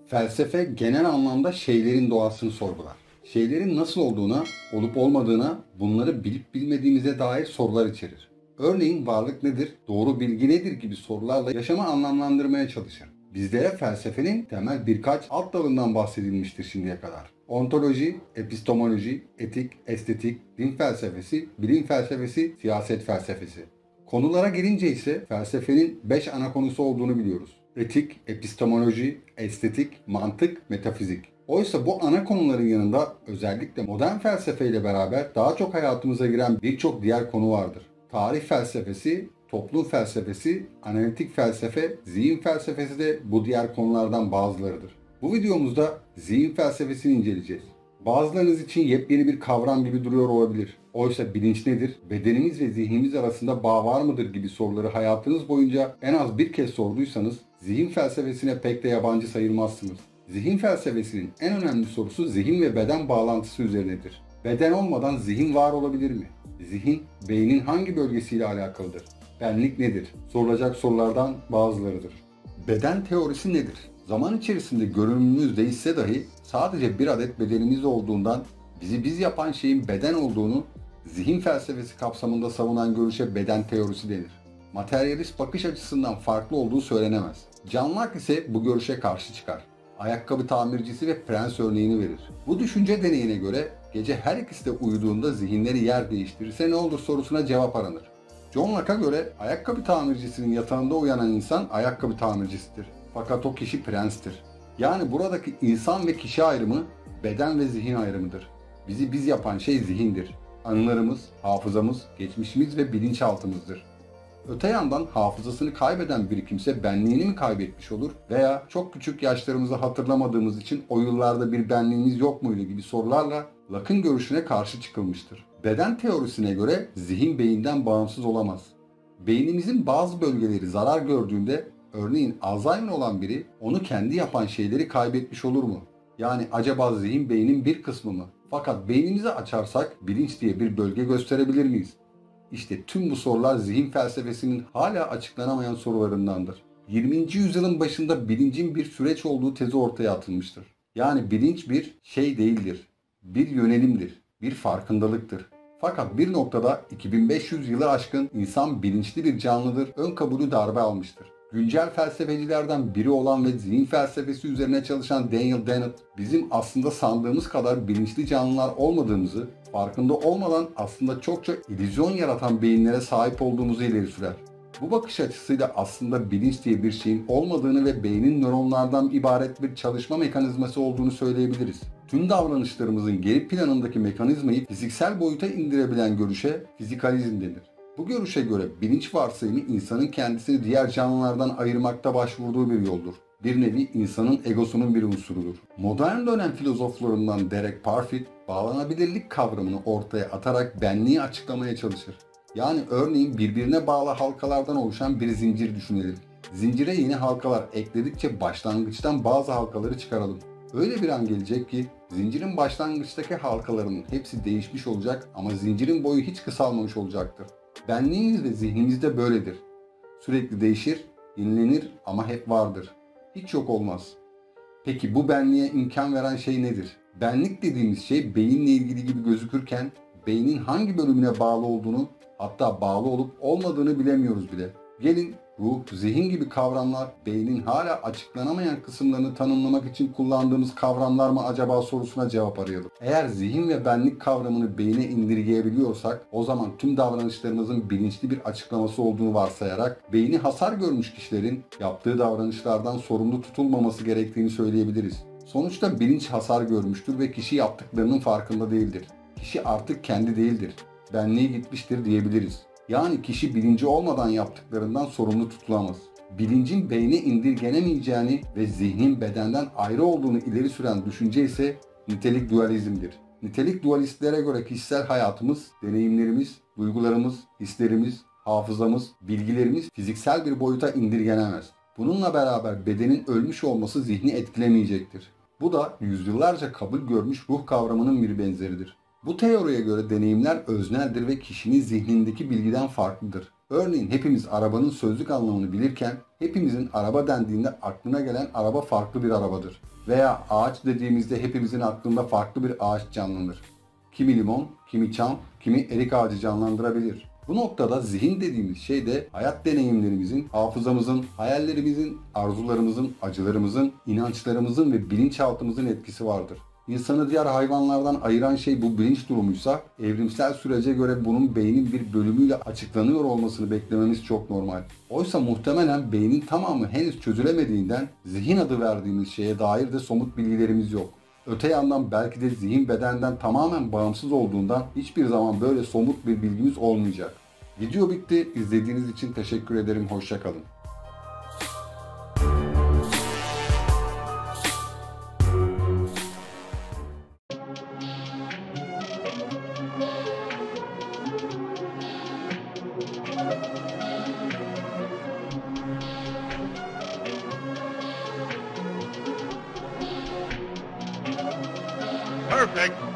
Felsefe genel anlamda şeylerin doğasını sorgular. Şeylerin nasıl olduğuna, olup olmadığına, bunları bilip bilmediğimize dair sorular içerir. Örneğin varlık nedir, doğru bilgi nedir gibi sorularla yaşamı anlamlandırmaya çalışır. Bizlere felsefenin temel birkaç alt dalından bahsedilmiştir şimdiye kadar. Ontoloji, epistemoloji, etik, estetik, din felsefesi, bilim felsefesi, siyaset felsefesi. Konulara gelince ise felsefenin 5 ana konusu olduğunu biliyoruz. Etik, epistemoloji, estetik, mantık, metafizik. Oysa bu ana konuların yanında özellikle modern felsefeyle beraber daha çok hayatımıza giren birçok diğer konu vardır. Tarih felsefesi, toplum felsefesi, analitik felsefe, zihin felsefesi de bu diğer konulardan bazılarıdır. Bu videomuzda zihin felsefesini inceleyeceğiz. Bazılarınız için yepyeni bir kavram gibi duruyor olabilir. Oysa bilinç nedir? Bedenimiz ve zihnimiz arasında bağ var mıdır gibi soruları hayatınız boyunca en az bir kez sorduysanız zihin felsefesine pek de yabancı sayılmazsınız. Zihin felsefesinin en önemli sorusu zihin ve beden bağlantısı üzerinedir. Beden olmadan zihin var olabilir mi? Zihin, beynin hangi bölgesiyle alakalıdır? Benlik nedir? Sorulacak sorulardan bazılarıdır. Beden teorisi nedir? Zaman içerisinde görünümümüz değişse dahi sadece bir adet bedenimiz olduğundan bizi biz yapan şeyin beden olduğunu zihin felsefesi kapsamında savunan görüşe beden teorisi denir. Materyalist bakış açısından farklı olduğu söylenemez. John Locke ise bu görüşe karşı çıkar. Ayakkabı tamircisi ve prens örneğini verir. Bu düşünce deneyine göre gece her ikisi de uyuduğunda zihinleri yer değiştirirse ne olur sorusuna cevap aranır. John Locke'a göre ayakkabı tamircisinin yatağında uyanan insan ayakkabı tamircisidir. Fakat o kişi prenstir. Yani buradaki insan ve kişi ayrımı beden ve zihin ayrımıdır. Bizi biz yapan şey zihindir. Anılarımız, hafızamız, geçmişimiz ve bilinçaltımızdır. Öte yandan hafızasını kaybeden bir kimse benliğini mi kaybetmiş olur veya çok küçük yaşlarımızı hatırlamadığımız için o yıllarda bir benliğimiz yok muydu gibi sorularla Locke'ın görüşüne karşı çıkılmıştır. Beden teorisine göre zihin beyinden bağımsız olamaz. Beynimizin bazı bölgeleri zarar gördüğünde, örneğin Alzheimer olan biri onu kendi yapan şeyleri kaybetmiş olur mu? Yani acaba zihin beynin bir kısmı mı? Fakat beynimizi açarsak bilinç diye bir bölge gösterebilir miyiz? İşte tüm bu sorular zihin felsefesinin hala açıklanamayan sorularındandır. 20. yüzyılın başında bilincin bir süreç olduğu tezi ortaya atılmıştır. Yani bilinç bir şey değildir, bir yönelimdir, bir farkındalıktır. Fakat bir noktada 2500 yılı aşkın insan bilinçli bir canlıdır ön kabulü darbe almıştır. Güncel felsefecilerden biri olan ve zihin felsefesi üzerine çalışan Daniel Dennett, bizim aslında sandığımız kadar bilinçli canlılar olmadığımızı, farkında olmadan aslında çokça illüzyon yaratan beyinlere sahip olduğumuzu ileri sürer. Bu bakış açısıyla aslında bilinç diye bir şeyin olmadığını ve beynin nöronlardan ibaret bir çalışma mekanizması olduğunu söyleyebiliriz. Tüm davranışlarımızın geri planındaki mekanizmayı fiziksel boyuta indirebilen görüşe fizikalizm denir. Bu görüşe göre bilinç varsayımı insanın kendisini diğer canlılardan ayırmakta başvurduğu bir yoldur. Bir nevi insanın egosunun bir unsurudur. Modern dönem filozoflarından Derek Parfit, bağlanabilirlik kavramını ortaya atarak benliği açıklamaya çalışır. Yani örneğin birbirine bağlı halkalardan oluşan bir zincir düşünelim. Zincire yeni halkalar ekledikçe başlangıçtan bazı halkaları çıkaralım. Öyle bir an gelecek ki zincirin başlangıçtaki halkalarının hepsi değişmiş olacak ama zincirin boyu hiç kısalmamış olacaktır. Benliğimiz ve zihnimiz de böyledir. Sürekli değişir, yenilenir ama hep vardır. Hiç yok olmaz. Peki bu benliğe imkan veren şey nedir? Benlik dediğimiz şey beyinle ilgili gibi gözükürken beynin hangi bölümüne bağlı olduğunu, hatta bağlı olup olmadığını bilemiyoruz bile. Gelin ruh, zihin gibi kavramlar beynin hala açıklanamayan kısımlarını tanımlamak için kullandığımız kavramlar mı acaba sorusuna cevap arayalım. Eğer zihin ve benlik kavramını beyne indirgeyebiliyorsak o zaman tüm davranışlarımızın bilinçli bir açıklaması olduğunu varsayarak beyni hasar görmüş kişilerin yaptığı davranışlardan sorumlu tutulmaması gerektiğini söyleyebiliriz. Sonuçta bilinç hasar görmüştür ve kişi yaptıklarının farkında değildir. Kişi artık kendi değildir. Benliği gitmiştir diyebiliriz. Yani kişi bilinci olmadan yaptıklarından sorumlu tutulamaz. Bilincin beyne indirgenemeyeceğini ve zihnin bedenden ayrı olduğunu ileri süren düşünce ise nitelik dualizmdir. Nitelik dualistlere göre kişisel hayatımız, deneyimlerimiz, duygularımız, hislerimiz, hafızamız, bilgilerimiz fiziksel bir boyuta indirgenemez. Bununla beraber bedenin ölmüş olması zihni etkilemeyecektir. Bu da yüzyıllarca kabul görmüş ruh kavramının bir benzeridir. Bu teoriye göre deneyimler özneldir ve kişinin zihnindeki bilgiden farklıdır. Örneğin hepimiz arabanın sözlük anlamını bilirken hepimizin araba dendiğinde aklına gelen araba farklı bir arabadır. Veya ağaç dediğimizde hepimizin aklında farklı bir ağaç canlanır. Kimi limon, kimi çam, kimi erik ağacı canlandırabilir. Bu noktada zihin dediğimiz şey de hayat deneyimlerimizin, hafızamızın, hayallerimizin, arzularımızın, acılarımızın, inançlarımızın ve bilinçaltımızın etkisi vardır. İnsanı diğer hayvanlardan ayıran şey bu bilinç durumuysa, evrimsel sürece göre bunun beynin bir bölümüyle açıklanıyor olmasını beklememiz çok normal. Oysa muhtemelen beynin tamamı henüz çözülemediğinden zihin adı verdiğimiz şeye dair de somut bilgilerimiz yok. Öte yandan belki de zihin bedenden tamamen bağımsız olduğundan hiçbir zaman böyle somut bir bilgimiz olmayacak. Video bitti. İzlediğiniz için teşekkür ederim. Hoşça kalın. Perfect.